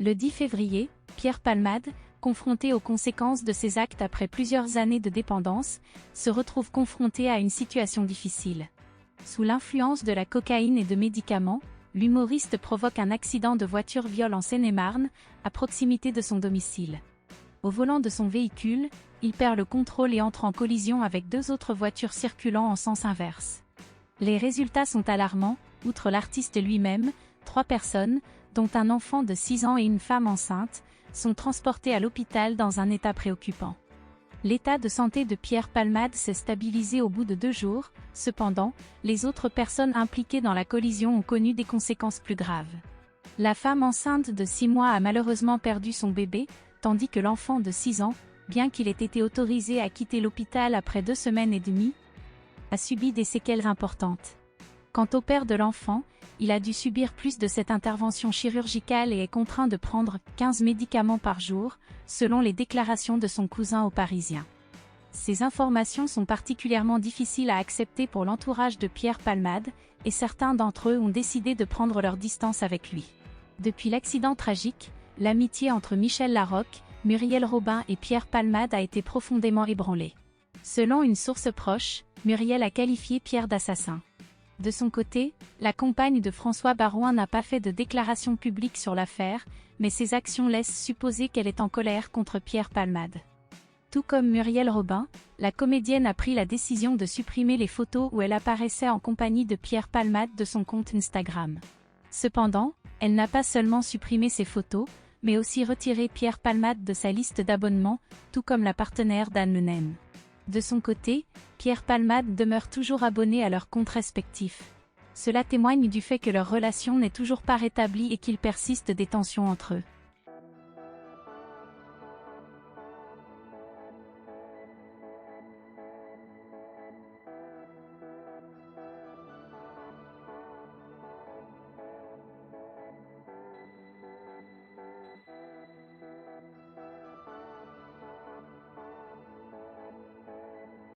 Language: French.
Le 10 février, Pierre Palmade, confronté aux conséquences de ses actes après plusieurs années de dépendance, se retrouve confronté à une situation difficile. Sous l'influence de la cocaïne et de médicaments, l'humoriste provoque un accident de voiture-viol en Seine-et-Marne, à proximité de son domicile. Au volant de son véhicule, il perd le contrôle et entre en collision avec deux autres voitures circulant en sens inverse. Les résultats sont alarmants, outre l'artiste lui-même, 3 personnes, dont un enfant de 6 ans et une femme enceinte, sont transportées à l'hôpital dans un état préoccupant. L'état de santé de Pierre Palmade s'est stabilisé au bout de 2 jours, cependant, les autres personnes impliquées dans la collision ont connu des conséquences plus graves. La femme enceinte de 6 mois a malheureusement perdu son bébé, tandis que l'enfant de 6 ans, bien qu'il ait été autorisé à quitter l'hôpital après 2 semaines et demie, a subi des séquelles importantes. Quant au père de l'enfant, il a dû subir plus de cette intervention chirurgicale et est contraint de prendre 15 médicaments par jour, selon les déclarations de son cousin aux Parisiens. Ces informations sont particulièrement difficiles à accepter pour l'entourage de Pierre Palmade, et certains d'entre eux ont décidé de prendre leur distance avec lui. Depuis l'accident tragique, l'amitié entre Michel Larocque, Muriel Robin et Pierre Palmade a été profondément ébranlée. Selon une source proche, Muriel a qualifié Pierre d'assassin. De son côté, la compagne de François Baroin n'a pas fait de déclaration publique sur l'affaire, mais ses actions laissent supposer qu'elle est en colère contre Pierre Palmade. Tout comme Muriel Robin, la comédienne a pris la décision de supprimer les photos où elle apparaissait en compagnie de Pierre Palmade de son compte Instagram. Cependant, elle n'a pas seulement supprimé ces photos, mais aussi retiré Pierre Palmade de sa liste d'abonnements, tout comme la partenaire d'Anne Le Naine. De son côté, Pierre Palmade demeure toujours abonné à leurs comptes respectifs. Cela témoigne du fait que leur relation n'est toujours pas rétablie et qu'il persiste des tensions entre eux.